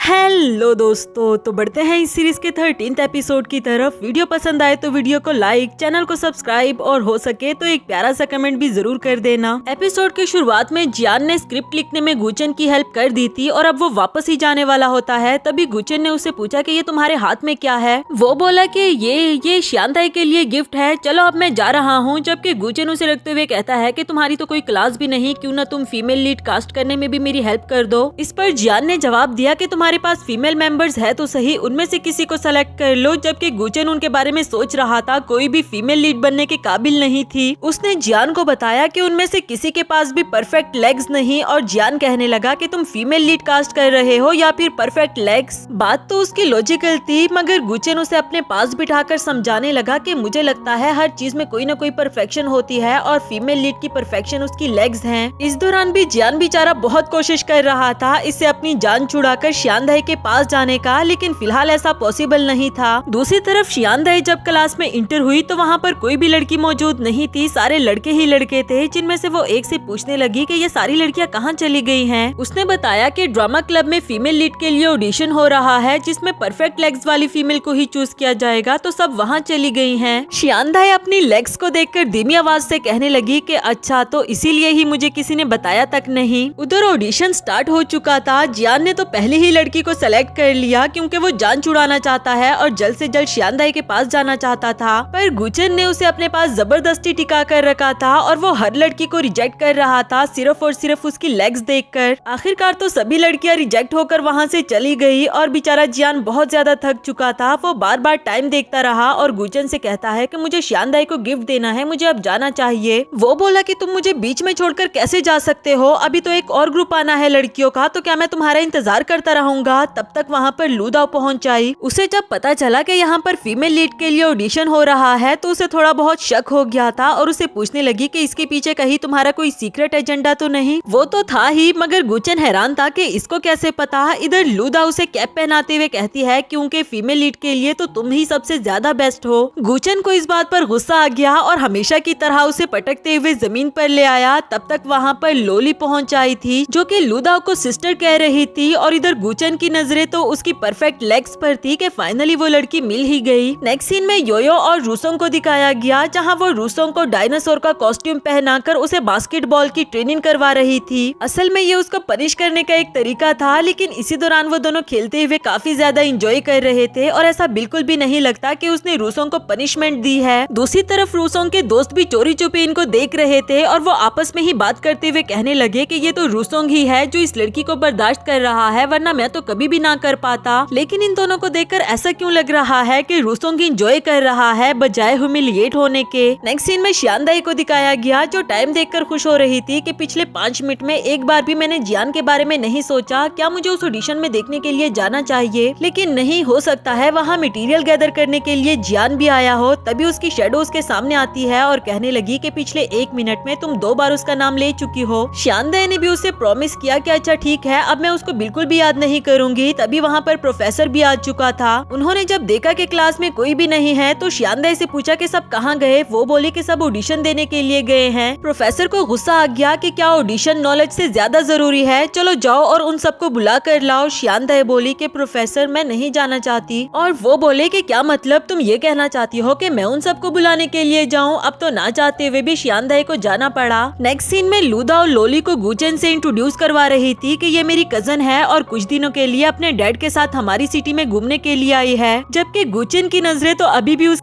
Hello दोस्तों, तो बढ़ते हैं इस सीरीज के 13th एपिसोड की तरफ। वीडियो पसंद आए तो वीडियो को लाइक, चैनल को सब्सक्राइब और हो सके तो एक प्यारा सा कमेंट भी जरूर कर देना। एपिसोड की शुरुआत में जियान ने स्क्रिप्ट लिखने में गुचन की हेल्प कर दी थी और अब वो वापस ही जाने वाला होता है। तभी गुचन ने उसे पूछा कि ये तुम्हारे हाथ में क्या है। वो बोला कि ये श्यांताई के लिए गिफ्ट है, चलो अब मैं जा रहा हूँ। जबकि गुचन उसे रखते हुए कहता है कि तुम्हारी तो कोई क्लास भी नहीं, क्यों ना तुम फीमेल लीड कास्ट करने में भी मेरी हेल्प कर दो। इस पर जियान ने जवाब दिया कि तुम्हारे पास फीमेल मेंबर्स है तो सही, उनमें से किसी को सेलेक्ट कर लो। जबकि गुचन उनके बारे में सोच रहा था, कोई भी फीमेल लीड बनने के काबिल नहीं थी। उसने जियान को बताया कि उनमें से किसी के पास भी परफेक्ट लेग्स नहीं और जियान कहने लगा कि तुम फीमेल लीड कास्ट कर रहे हो या फिर परफेक्ट लेग्स। बात तो उसकी लॉजिकल थी, मगर गुचन उसे अपने पास बिठाकर समझाने लगा कि मुझे लगता है हर चीज में कोई न कोई परफेक्शन होती है और फीमेल लीड की परफेक्शन उसकी लेग्स हैं। इस दौरान भी जियान बेचारा बहुत कोशिश कर रहा था इससे अपनी जान छुड़ाकर श्यांदाई के पास जाने का, लेकिन फिलहाल ऐसा पॉसिबल नहीं था। दूसरी तरफ श्यांदाई जब क्लास में इंटर हुई तो वहाँ पर कोई भी लड़की मौजूद नहीं थी, सारे लड़के ही लड़के थे। जिनमें से वो एक से पूछने लगी कि ये सारी लड़कियाँ कहाँ चली गई हैं। उसने बताया कि ड्रामा क्लब में फीमेल लीड के लिए ऑडिशन हो रहा है, जिसमें परफेक्ट लेग्स वाली फीमेल को ही चूज किया जाएगा, तो सब वहाँ चली गई हैं। श्यांदाई अपनी लेग्स को देखकर धीमी आवाज से कहने लगी कि अच्छा, तो इसीलिए ही मुझे किसी ने बताया तक नहीं। उधर ऑडिशन स्टार्ट हो चुका था। जियान ने तो पहले ही लड़की को सेलेक्ट कर लिया क्योंकि वो जान छुड़ाना चाहता है और जल्द से जल्द श्यांदाई के पास जाना चाहता था। पर गुचन ने उसे अपने पास जबरदस्ती टिका कर रखा था और वो हर लड़की को रिजेक्ट कर रहा था सिर्फ और सिर्फ उसकी लेग्स देखकर। आखिरकार तो सभी लड़कियां रिजेक्ट होकर वहाँ से चली गई और बेचारा जियान बहुत ज्यादा थक चुका था। वो बार बार टाइम देखता रहा और गुचन से कहता है कि मुझे श्यांदाई को गिफ्ट देना है, मुझे अब जाना चाहिए। वो बोला कि तुम मुझे बीच में छोड़कर कैसे जा सकते हो, अभी तो एक और ग्रुप आना है लड़कियों का, तो क्या मैं तुम्हारा इंतजार करता रहूंगा। तब तक वहाँ पर लूदाओ पहुँच आई। उसे जब पता चला कि यहाँ पर फीमेल लीड के लिए ऑडिशन हो रहा है तो उसे थोड़ा बहुत शक हो गया था और उसे पूछने लगी कि इसके पीछे कहीं तुम्हारा कोई सीक्रेट एजेंडा तो नहीं। वो तो था ही, मगर गुचन हैरान था कि इसको कैसे पता। इधर लूदा उसे कैप पहनाते हुए कहती है क्योंकि फीमेल लीड के लिए तो तुम ही सबसे ज्यादा बेस्ट हो। गुचन को इस बात पर गुस्सा आ गया और हमेशा की तरह उसे पटकते हुए जमीन पर ले आया। तब तक वहाँ पर लोली पहुँच आई थी जो कि लूदा को सिस्टर कह रही थी और इधर गुचन की नजरें तो उसकी परफेक्ट लेग्स पर थी कि फाइनली वो लड़की मिल ही गई। नेक्स्ट सीन में योयो और रूसोंग को दिखाया गया, जहां वो रूसोंग को डायनासोर का कॉस्ट्यूम पहनाकर उसे बास्केटबॉल की ट्रेनिंग करवा रही थी। असल में ये उसको पनिश करने का एक तरीका था, लेकिन इसी दौरान वो दोनों खेलते हुए काफी ज्यादा एंजॉय कर रहे थे और ऐसा बिल्कुल भी नहीं लगता कि उसने रूसोंग को पनिशमेंट दी है। दूसरी तरफ रूसोंग के दोस्त भी चोरी छुपे इनको देख रहे थे और वो आपस में ही बात करते हुए कहने लगे कि ये तो रूसोंग ही है जो इस लड़की को बर्दाश्त कर रहा है, वरना मैं तो कभी भी ना कर पाता। लेकिन इन दोनों को देखकर ऐसा क्यों लग रहा है कि रूसोंग एंजॉय कर रहा है बजाय ह्यूमिलिएट होने के। नेक्स्ट सीन में श्यांदाई को दिखाया गया जो टाइम देखकर खुश हो रही थी कि पिछले 5 मिनट में एक बार भी मैंने जियान के बारे में नहीं सोचा, क्या मुझे उस ऑडिशन में देखने के लिए जाना चाहिए। लेकिन नहीं हो सकता है वहाँ मटेरियल गैदर करने के लिए जियान भी आया हो। तभी उसकी शैडो उसके सामने आती है और कहने लगी कि पिछले 1 मिनट में तुम 2 बार उसका नाम ले चुकी हो। श्यांदाई ने भी उसे प्रॉमिस किया कि अच्छा ठीक है, अब मैं उसको बिल्कुल भी याद नहीं करूंगी। तभी वहाँ पर प्रोफेसर भी आ चुका था। उन्होंने जब देखा कि क्लास में कोई भी नहीं है तो श्यांदाई से पूछा कि सब कहाँ गए। वो बोली कि सब ऑडिशन देने के लिए गए हैं। प्रोफेसर को गुस्सा आ गया कि क्या ऑडिशन नॉलेज से ज्यादा जरूरी है, चलो जाओ और उन सबको बुला कर लाओ। श्यांदाई बोली कि प्रोफेसर मैं नहीं जाना चाहती। और वो बोले कि क्या मतलब, तुम ये कहना चाहती हो कि मैं उन सबको बुलाने के लिए जाऊँ। अब तो ना चाहते हुए भी श्यांदाई को जाना पड़ा। नेक्स्ट सीन में लूदा और लोली को गुचन से इंट्रोड्यूस करवा रही थी कि ये मेरी कजन है और कुछ दिनों के लिए अपने डैड के साथ हमारी सिटी में घूमने के लिए आई है। जबकि गुचन की नजरें तो अभी भी उसकी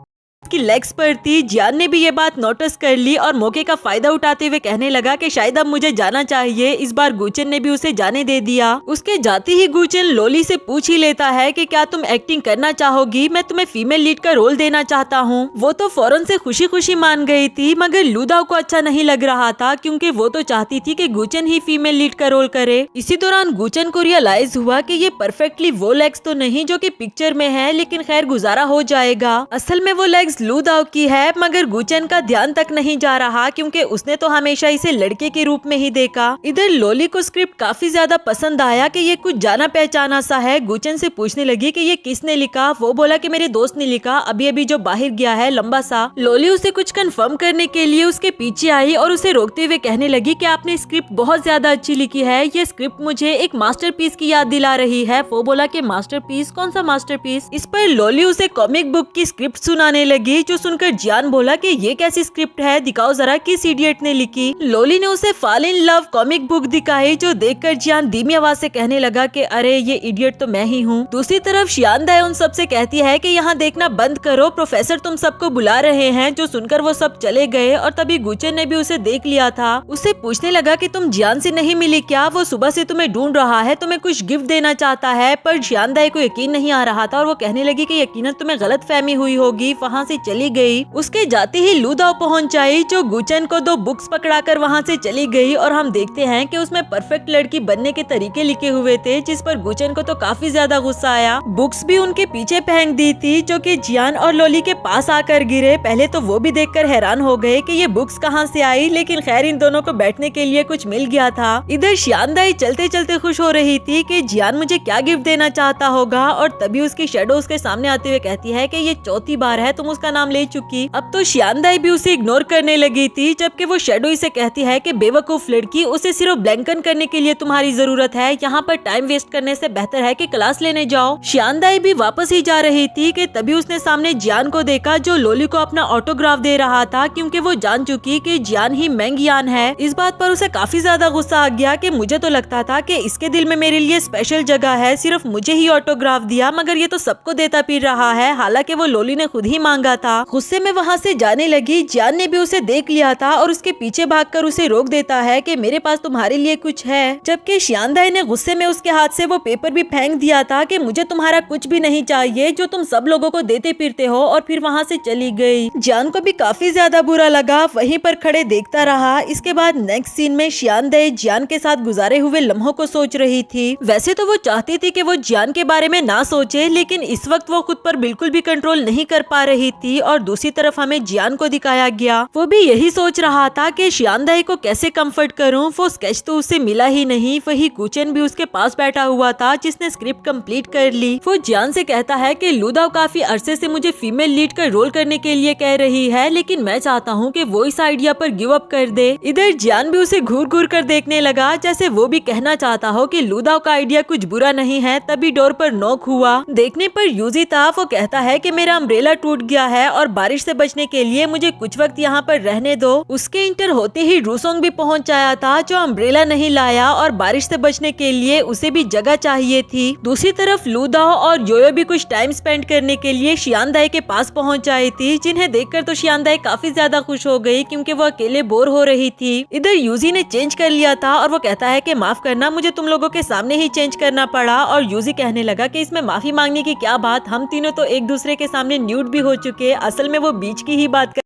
लेग्स पर थी। जियान ने भी ये बात नोटिस कर ली और मौके का फायदा उठाते हुए कहने लगा कि शायद अब मुझे जाना चाहिए। इस बार गुचन ने भी उसे जाने दे दिया। उसके जाते ही गुचन लोली से पूछ ही लेता है कि क्या तुम एक्टिंग करना चाहोगी, मैं तुम्हें फीमेल लीड का रोल देना चाहता हूँ। वो तो फौरन से खुशी खुशी मान गई थी, मगर लूदाओ को अच्छा नहीं लग रहा था क्योंकि वो तो चाहती थी कि गुचन ही फीमेल लीड का रोल करे। इसी दौरान गुचन को रियलाइज हुआ कि ये परफेक्टली वो लेग्स तो नहीं जो कि पिक्चर में है, लेकिन खैर गुजारा हो जाएगा। असल में वो लेग्स फीलिंग्स लू दाओ की है, मगर गुचेन का ध्यान तक नहीं जा रहा क्योंकि उसने तो हमेशा इसे लड़के के रूप में ही देखा। इधर लोली को स्क्रिप्ट काफी ज्यादा पसंद आया कि ये कुछ जाना पहचाना सा है। गुचेन से पूछने लगी कि ये किसने लिखा। वो बोला कि मेरे दोस्त ने लिखा, अभी अभी जो बाहर गया है लंबा सा। लोली उसे कुछ कंफर्म करने के लिए उसके पीछे आई और उसे रोकते हुए कहने लगी कि आपने स्क्रिप्ट बहुत ज्यादा अच्छी लिखी है। ये स्क्रिप्ट मुझे एक मास्टरपीस की याद दिला रही है। वो बोला कि मास्टरपीस? कौन सा मास्टरपीस? इस पर लोली उसे कॉमिक बुक की स्क्रिप्ट सुनाने लगी, जो सुनकर जियान बोला कि ये कैसी स्क्रिप्ट है, दिखाओ जरा किस इडियट ने लिखी। लोली ने उसे fall in love comic book दिखाई, जो देखकर जियान धीमी आवाज से कहने लगा कि अरे ये इडियट तो मैं ही हूँ। दूसरी तरफ शियांदाए उन सबसे कहती है कि यहाँ देखना बंद करो, प्रोफेसर तुम सबको बुला रहे हैं। जो सुनकर वो सब चले गए और तभी गुचेन ने भी उसे देख लिया था। उसे पूछने लगा कि तुम जियान से नहीं मिली क्या? वो सुबह से तुम्हें ढूंढ रहा है, तुम्हें कुछ गिफ्ट देना चाहता है। पर शियांदाए को यकीन नहीं आ रहा था और वो कहने लगी कि यकीनन तुम्हें गलत फहमी हुई होगी। वहाँ से चली गई। उसके जाते ही लू दाओ पहुँच आई, जो गुचेन को 2 बुक्स पकड़ाकर वहाँ से चली गई और हम देखते हैं कि उसमें परफेक्ट लड़की बनने के तरीके लिखे हुए थे, जिस पर गुचेन को तो काफी ज्यादा गुस्सा आया। बुक्स भी उनके पीछे फेंक दी थी, जो कि जियान और लोली के पास आकर गिरे। पहले तो वो भी देखकर हैरान हो गए कि ये बुक्स कहाँ से आई, लेकिन खैर इन दोनों को बैठने के लिए कुछ मिल गया था। इधर शियांदाए चलते चलते खुश हो रही थी कि जियान मुझे क्या गिफ्ट देना चाहता होगा, और तभी उसकी शैडो उसके सामने आते हुए कहती है कि ये 4थी बार है तुम उसका नाम ले चुकी। अब तो शियांदाए भी उसे इग्नोर करने लगी थी, जबकि वो शैडो इसे कहती है कि बेवकूफ लड़की, उसे सिर्फ ब्लैंकन करने के लिए तुम्हारी जरूरत है। यहाँ पर टाइम वेस्ट करने से बेहतर है कि क्लास लेने जाओ। शियांदाए भी वापस ही जा रही थी कि तभी उसने सामने जियान को देखा, जो लोली को अपना ऑटोग्राफ दे रहा था, क्योंकि वो जान चुकी कि जियान ही मेंगयान है। इस बात पर उसे काफी ज्यादा गुस्सा आ गया कि मुझे तो लगता था कि इसके दिल में मेरे लिए स्पेशल जगह है, सिर्फ मुझे ही ऑटोग्राफ दिया, मगर ये तो सबको देता फिर रहा है, हालांकि वो लोली ने खुद ही मांगा था। गुस्से में वहाँ से जाने लगी। जियान ने भी उसे देख लिया था और उसके पीछे भागकर उसे रोक देता है कि मेरे पास तुम्हारे लिए कुछ है, जबकि शियांदाए ने गुस्से में उसके हाथ से वो पेपर भी फेंक दिया था कि मुझे तुम्हारा कुछ भी नहीं चाहिए, जो तुम सब लोगों को देते फिरते हो, और फिर वहाँ से चली गई। जियान को भी काफी ज्यादा बुरा लगा, वहीं पर खड़े देखता रहा। इसके बाद नेक्स्ट सीन में शियांदाए जियान के साथ गुजारे हुए लम्हों को सोच रही थी। वैसे तो वो चाहती थी कि वो जियान के बारे में ना सोचे, लेकिन इस वक्त वो खुद पर बिल्कुल भी कंट्रोल नहीं कर पा रही थी। और दूसरी तरफ हमें जियान को दिखाया गया, वो भी यही सोच रहा था कि शियांदाए को कैसे कंफर्ट करूं। वो स्केच तो उसे मिला ही नहीं। वही गुचेन भी उसके पास बैठा हुआ था, जिसने स्क्रिप्ट कंप्लीट कर ली। वो जियान से कहता है कि लू दाओ काफी अरसे से मुझे फीमेल लीड का रोल करने के लिए कह रही है, लेकिन मैं चाहता हूँ कि वो इस आइडिया पर गिव अप कर दे। इधर जियान भी उसे घूर घूर कर देखने लगा, जैसे वो भी कहना चाहता हो कि लू दाओ का आइडिया कुछ बुरा नहीं है। तभी डोर पर नॉक हुआ। देखने पर यूजी था। वो कहता है कि मेरा अम्ब्रेला टूट गया है और बारिश से बचने के लिए मुझे कुछ वक्त यहाँ पर रहने दो। उसके इंटर होते ही रूसोंग भी पहुँच आया था, जो अम्ब्रेला नहीं लाया, और बारिश से बचने के लिए उसे भी जगह चाहिए थी। दूसरी तरफ लू दाओ और योयो भी कुछ टाइम स्पेंड करने के लिए शियांदाए के पास पहुँच आई थी, जिन्हें देखकर तो शियांदाए काफी ज्यादा खुश हो गई, क्योंकि वो अकेले बोर हो रही थी। इधर यूजी ने चेंज कर लिया था और वो कहता है कि माफ करना, मुझे तुम लोगों के सामने ही चेंज करना पड़ा। और यूजी कहने लगा कि इसमें माफी मांगने की क्या बात, हम तीनों तो एक दूसरे के सामने न्यूड भी हो चुके। असल में वो बीच की ही बात कर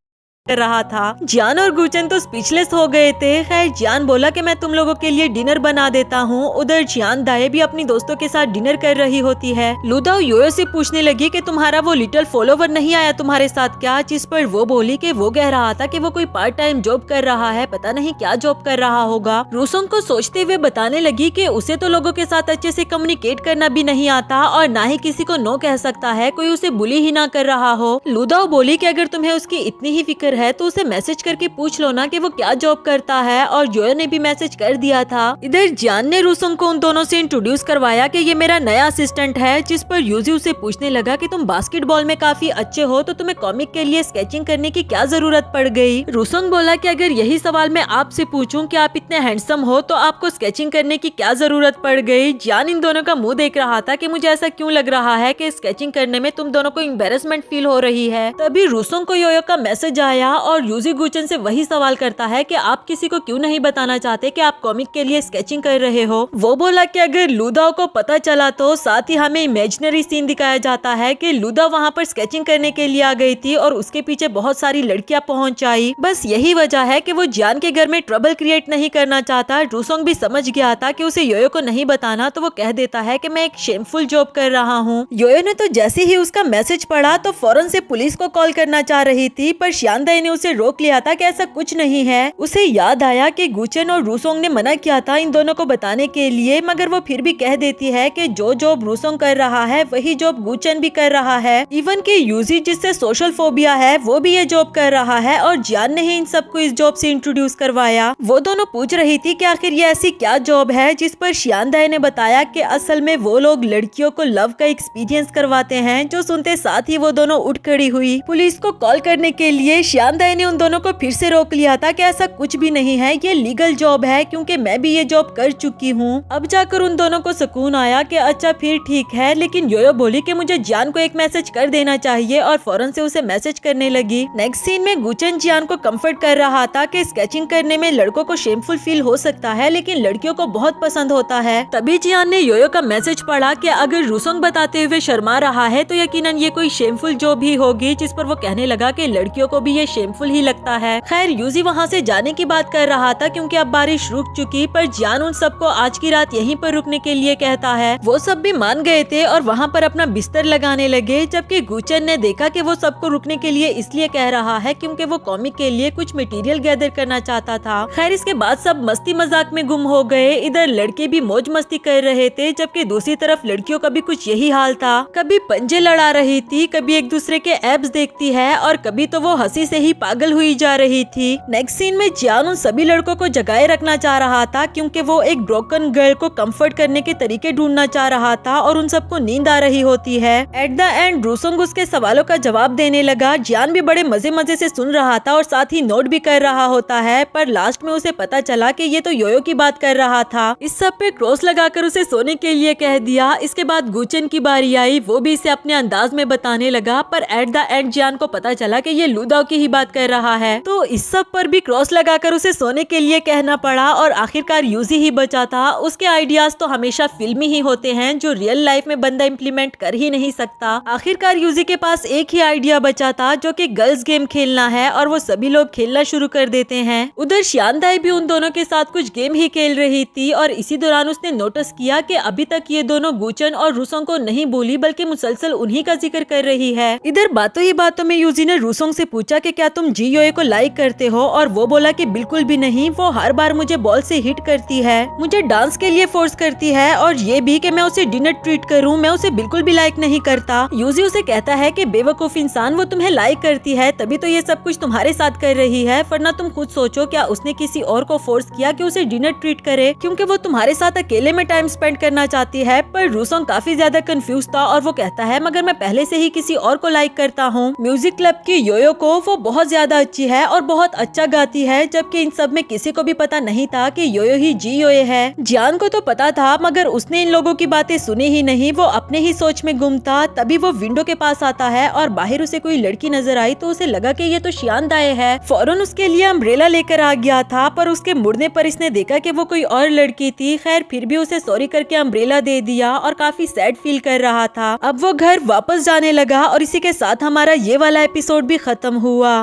रहा था। जियान और गुचेन तो स्पीचलेस हो गए थे। खैर जियान बोला कि मैं तुम लोगों के लिए डिनर बना देता हूँ। उधर शियांदाए भी अपनी दोस्तों के साथ डिनर कर रही होती है। लू दाओ योयो से पूछने लगी कि तुम्हारा वो लिटिल फॉलोवर नहीं आया तुम्हारे साथ क्या, जिस पर वो बोली कि वो कह रहा था कि वो कोई पार्ट टाइम जॉब कर रहा है, पता नहीं क्या जॉब कर रहा होगा। रूसोंग को सोचते हुए बताने लगी कि उसे तो लोगों के साथ अच्छे से कम्युनिकेट करना भी नहीं आता और ना ही किसी को नो कह सकता है, कोई उसे बुली ही ना कर रहा हो। लू दाओ बोली कि अगर तुम्हें उसकी इतनी ही फिक्र है तो उसे मैसेज करके पूछ लो ना कि वो क्या जॉब करता है, और योयो ने भी मैसेज कर दिया था। इधर जियान ने रूसोंग को उन दोनों से इंट्रोड्यूस करवाया कि ये मेरा नया असिस्टेंट है, जिस पर यूजी उसे पूछने लगा कि तुम बास्केटबॉल में काफी अच्छे हो, तो तुम्हें कॉमिक के लिए स्केचिंग करने की क्या जरूरत पड़ गई। रूसोंग बोला कि अगर यही सवाल मैं आपसे पूछूं कि आप इतने हैंडसम हो तो आपको स्केचिंग करने की क्या जरूरत पड़ गई। जियान इन दोनों का मुंह देख रहा था कि मुझे ऐसा क्यों लग रहा है कि स्केचिंग करने में तुम दोनों को एम्बैरेसमेंट फील हो रही है। तभी रूसोंग को योयो का मैसेज आया आया और यूजी गुचन से वही सवाल करता है कि आप किसी को क्यों नहीं बताना चाहते कि आप कॉमिक के लिए स्केचिंग कर रहे हो। वो बोला कि अगर लूदाओ को पता चला तो। साथ ही हमें इमेजिनरी सीन दिखाया जाता है कि लूदा वहाँ पर स्केचिंग करने के लिए आ गई थी और उसके पीछे बहुत सारी लड़कियां पहुंच आई। बस यही वजह है कि वो जियान के घर में ट्रबल क्रिएट नहीं करना चाहता। रूसोंग भी समझ गया था कि उसे योयो को नहीं बताना, तो वो कह देता है कि मैं एक शेमफुल जॉब कर रहा हूँ। योयो ने तो जैसे ही उसका मैसेज पढ़ा तो फौरन से पुलिस को कॉल करना चाह रही थी, पर श्यानदाई ने उसे रोक लिया था कि ऐसा कुछ नहीं है। उसे याद आया कि गुचन और रूसोंग ने मना किया था इन दोनों को बताने के लिए, मगर वो फिर भी कह देती है कि जो जॉब रूसोंग कर रहा है वही जॉब गुचन भी कर रहा है। इवन के यूजी जिससे सोशल फोबिया है वो भी ये जॉब कर रहा है और जियान ने ही इन सबको इस जॉब से इंट्रोड्यूस करवाया। वो दोनों पूछ रही थी कि आखिर ये ऐसी क्या जॉब है, जिस पर श्यानदाई ने बताया कि असल में वो लोग लड़कियों को लव का एक्सपीरियंस करवाते हैं। जो सुनते साथ ही वो दोनों उठ खड़ी हुई। पुलिस को कॉल करने के लिए श्यानदाई ने उन दोनों को फिर से रोक लिया था कि ऐसा कुछ भी नहीं है, ये लीगल जॉब है, क्योंकि मैं भी ये जॉब कर चुकी हूँ। अब जाकर उन दोनों को सुकून आया कि अच्छा फिर ठीक है। लेकिन योयो बोली कि मुझे जियान को एक मैसेज कर देना चाहिए और फौरन से उसे मैसेज करने लगी। नेक्स्ट सीन में गुचन जियान को कंफर्ट कर रहा था कि स्केचिंग करने में लड़कों को शेमफुल फील हो सकता है, लेकिन लड़कियों को बहुत पसंद होता है। तभी जियान ने योयो का मैसेज पढ़ा कि अगर रूसोंग बताते हुए शर्मा रहा है तो यकीनन ये कोई शेमफुल जॉब ही होगी, जिस पर वो कहने लगा कि लड़कियों को भी ये शेमफुल ही लगता है। खैर यूजी वहाँ से जाने की बात कर रहा था क्योंकि अब बारिश रुक चुकी, पर जियान उन सबको आज की रात यहीं पर रुकने के लिए कहता है। वो सब भी मान गए थे और वहाँ पर अपना बिस्तर लगाने लगे, जबकि गुचन ने देखा कि वो सबको रुकने के लिए इसलिए कह रहा है क्योंकि वो कॉमिक के लिए कुछ मटेरियल गैदर करना चाहता था। खैर इसके बाद सब मस्ती मजाक में गुम हो गए। इधर लड़के भी मौज मस्ती कर रहे थे, जबकि दूसरी तरफ लड़कियों का भी कुछ यही हाल था। कभी पंजे लड़ा रही थी, कभी एक दूसरे के एब्स देखती है और कभी तो वो हंसी से ही पागल हुई जा रही थी। नेक्स्ट सीन में जियान उन सभी लड़कों को जगाए रखना चाह रहा था क्योंकि वो एक ब्रोकन गर्ल को कंफर्ट करने के तरीके ढूंढना चाह रहा था और उन सबको नींद आ रही होती है। एट द एंड रूसोंग उसके सवालों का जवाब देने लगा। जियान भी बड़े मजे मजे से सुन रहा था और साथ ही नोट भी कर रहा होता है, पर लास्ट में उसे पता चला कि ये तो योयो की बात कर रहा था। इस सब पे क्रॉस लगाकर उसे सोने के लिए कह दिया। इसके बाद गुचन की बारी आई, वो भी इसे अपने अंदाज में बताने लगा, पर एट द एंड जियान को पता चला कि ये लूदाओ की ही बात कर रहा है। तो इस सब पर भी क्रॉस लगाकर उसे सोने के लिए कहना पड़ा और आखिरकार यूजी ही बचा था। उसके आइडियाज तो हमेशा फिल्मी ही होते हैं जो रियल लाइफ में बंदा इम्प्लीमेंट कर ही नहीं सकता। आखिरकार यूजी के पास एक ही आइडिया बचा था जो कि गर्ल्स गेम खेलना है और वो सभी लोग खेलना शुरू कर देते हैं। उधर श्यानदाई भी उन दोनों के साथ कुछ गेम ही खेल रही थी और इसी दौरान उसने नोटिस किया कि अभी तक ये दोनों गुचन और रूसोंग को नहीं बोली बल्कि मुसलसल उन्हीं का जिक्र कर रही है। इधर बातों ही बातों में यूजी ने रूसोंग से पूछा कि क्या तुम जी योए को लाइक करते हो, और वो बोला कि बिल्कुल भी नहीं, वो हर बार मुझे बॉल से हिट करती है, मुझे डांस के लिए फोर्स करती है और ये भी कि मैं उसे डिनर ट्रीट करूं, मैं उसे बिल्कुल भी लाइक नहीं करता। यूजी उसे कहता है कि बेवकूफ इंसान, वो तुम्हें लाइक करती है तभी तो ये सब कुछ तुम्हारे साथ कर रही है, वरना तुम खुद सोचो क्या उसने किसी और को फोर्स किया कि उसे डिनर ट्रीट करे क्योंकि वो तुम्हारे साथ अकेले में टाइम स्पेंड करना चाहती है। पर रूसोंग काफी ज्यादा कंफ्यूज था और वो कहता है मगर मैं पहले से ही किसी और को लाइक करता हूँ। म्यूजिक क्लब की योयो को वो बहुत ज्यादा अच्छी है और बहुत अच्छा गाती है, जबकि इन सब में किसी को भी पता नहीं था कि योयो ही जी योए है। जियान को तो पता था मगर उसने इन लोगों की बातें सुनी ही नहीं, वो अपने ही सोच में गुम था। तभी वो विंडो के पास आता है और बाहर उसे कोई लड़की नजर आई तो उसे लगा कि ये तो श्यानदाई है। फौरन उसके लिए अम्ब्रेला लेकर आ गया था, पर उसके मुड़ने पर इसने देखा कि वो कोई और लड़की थी। खैर फिर भी उसे सॉरी करके अम्ब्रेला दे दिया और काफी सैड फील कर रहा था। अब वो घर वापस जाने लगा और इसी के साथ हमारा ये वाला एपिसोड भी खत्म हुआ।